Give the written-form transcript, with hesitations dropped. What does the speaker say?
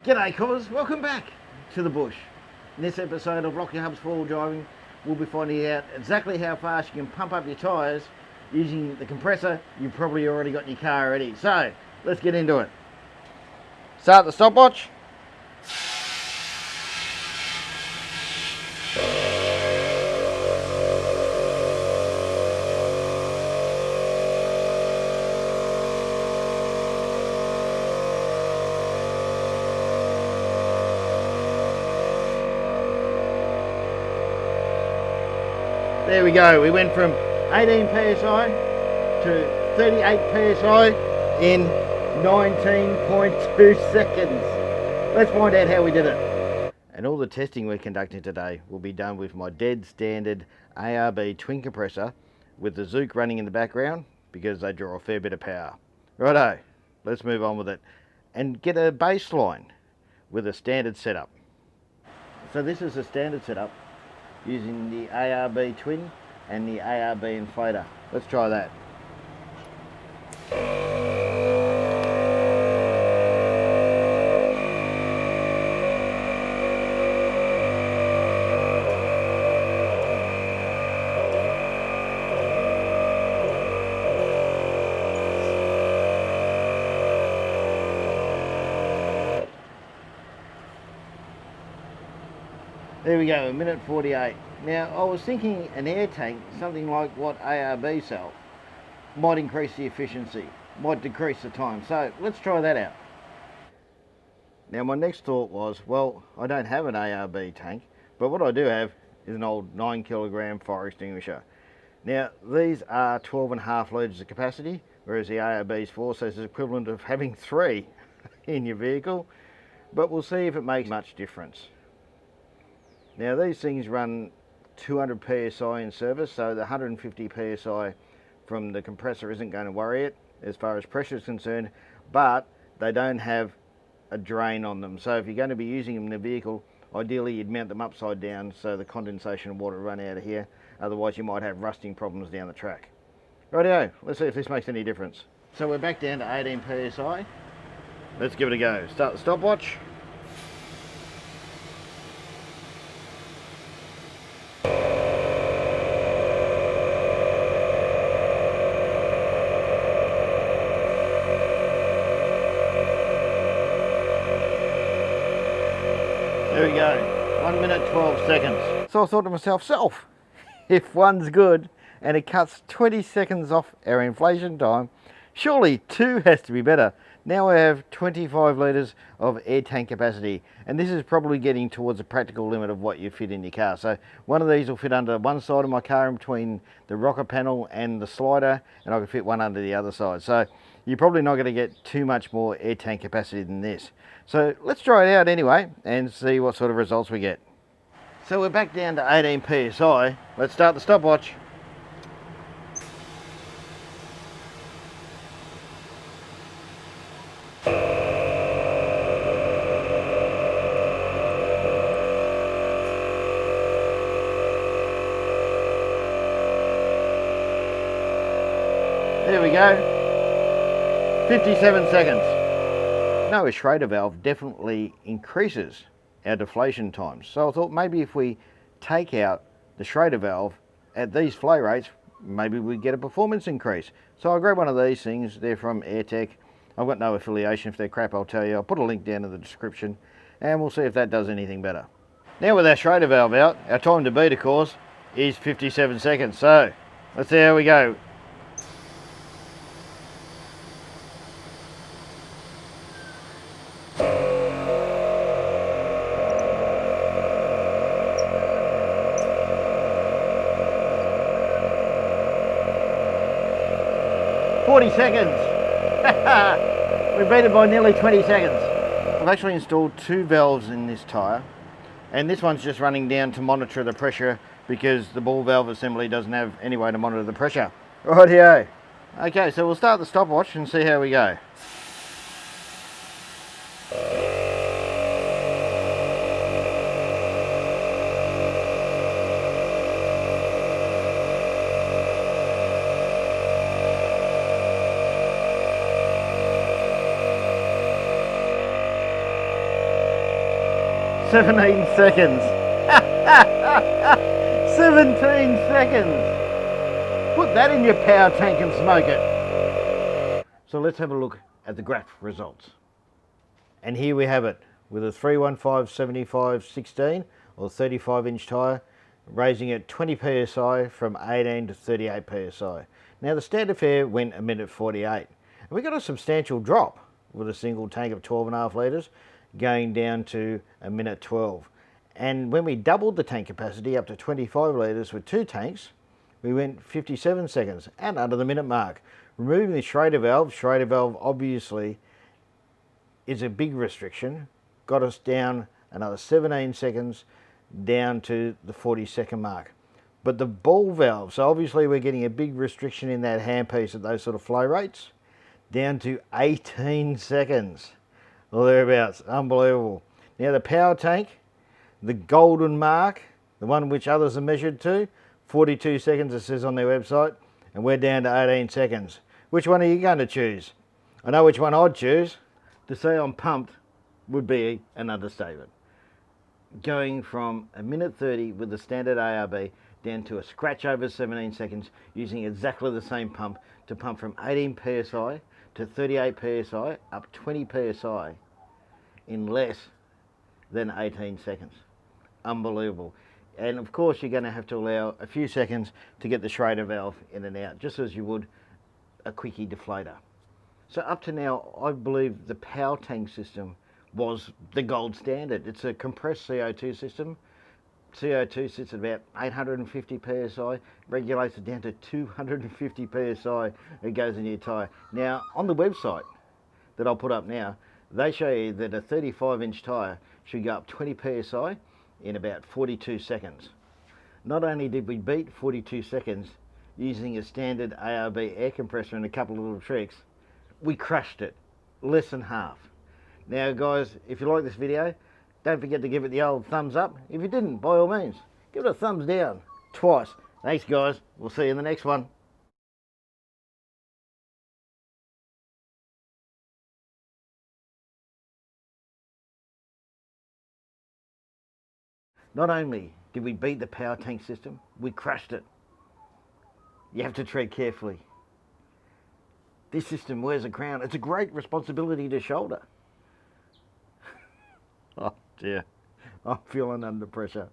G'day Cobbers, welcome back to the bush. In this episode of Lock Your Hubs for All Driving, we'll be finding out exactly how fast you can pump up your tyres using the compressor you've probably already got in your car already. So, let's get into it. Start the stopwatch. There we go, we went from 18 psi to 38 psi in 19.2 seconds. Let's find out how we did it. And all the testing we're conducting today will be done with my dead standard ARB twin compressor with the Zook running in the background because they draw a fair bit of power. Righto, let's move on with it and get a baseline with a standard setup. So this is a standard setup using the ARB twin and the ARB inflator. Let's try that. There we go, a minute 48. Now, I was thinking an Airtec, something like what ARB sell, might increase the efficiency, might decrease the time. So let's try that out. Now, my next thought was, well, I don't have an ARB tank, but what I do have is an old 9 kilogram fire extinguisher. Now, these are 12.5 litres of capacity, whereas the ARB's 4, so it's equivalent of having 3 in your vehicle, but we'll see if it makes much difference. Now these things run 200 psi in service, so the 150 psi from the compressor isn't going to worry it as far as pressure is concerned, but they don't have a drain on them. So if you're going to be using them in the vehicle, ideally you'd mount them upside down so the condensation of water will run out of here, otherwise you might have rusting problems down the track. Rightio, let's see if this makes any difference. So we're back down to 18 psi. Let's give it a go. Start the stopwatch. There we go, 1 minute 12 seconds. So I thought to myself, if one's good and it cuts 20 seconds off our inflation time, surely 2 has to be better. Now I have 25 litres of air tank capacity, and this is probably getting towards the practical limit of what you fit in your car. So one of these will fit under one side of my car in between the rocker panel and the slider, and I can fit one under the other side. So you're probably not going to get too much more air tank capacity than this. So let's try it out anyway and see what sort of results we get. So we're back down to 18 psi. Let's start the stopwatch. There we go, 57 seconds. Now a Schrader valve definitely increases our deflation times. So I thought maybe if we take out the Schrader valve at these flow rates, maybe we get a performance increase. So I grabbed one of these things, they're from Airtec. I've got no affiliation, if they're crap I'll tell you. I'll put a link down in the description and we'll see if that does anything better. Now with our Schrader valve out, our time to beat of course is 57 seconds. So let's see how we go. "40 seconds. We beat it by nearly 20 seconds. I've actually installed 2 valves in this tyre, and this one's just running down to monitor the pressure because the ball valve assembly doesn't have any way to monitor the pressure. Rightio. Okay, so we'll start the stopwatch and see how we go. 17 seconds. 17 seconds. Put that in your power tank and smoke it. So let's have a look at the graph results. And here we have it with a 315/75/16 or 35-inch tyre, raising at 20 psi from 18 to 38 psi. Now the standard fare went 1:48. And we got a substantial drop with a single tank of 12.5 litres going down to 1:12. And when we doubled the tank capacity up to 25 litres with 2 tanks, we went 57 seconds and under the minute mark. Removing the Schrader valve obviously is a big restriction, got us down another 17 seconds down to the 40-second mark. But the ball valve, so obviously we're getting a big restriction in that handpiece at those sort of flow rates, down to 18 seconds or thereabouts. Unbelievable. Now the power tank, the golden mark, the one which others are measured to, 42 seconds it says on their website, and we're down to 18 seconds. Which one are you going to choose? I know which one I'd choose. To say I'm pumped would be an understatement. Going from 1:30 with the standard ARB down to a scratch over 17 seconds using exactly the same pump to pump from 18 psi to 38 psi up 20 psi in less than 18 seconds. Unbelievable. And of course you're going to have to allow a few seconds to get the Schrader valve in and out, just as you would a quickie deflator. So up to now, I believe the power tank system was the gold standard. It's a compressed CO2 system. CO2 sits at about 850 psi, regulates it down to 250 psi, it goes in your tyre. Now, on the website that I'll put up now, they show you that a 35-inch tyre should go up 20 psi in about 42 seconds. Not only did we beat 42 seconds using a standard ARB air compressor and a couple of little tricks, we crushed it, less than half. Now guys, if you like this video, don't forget to give it the old thumbs up. If you didn't, by all means, give it a thumbs down twice. Thanks guys, we'll see you in the next one. Not only did we beat the power tank system, we crushed it. You have to tread carefully. This system wears a crown. It's a great responsibility to shoulder. Oh dear, I'm feeling under pressure.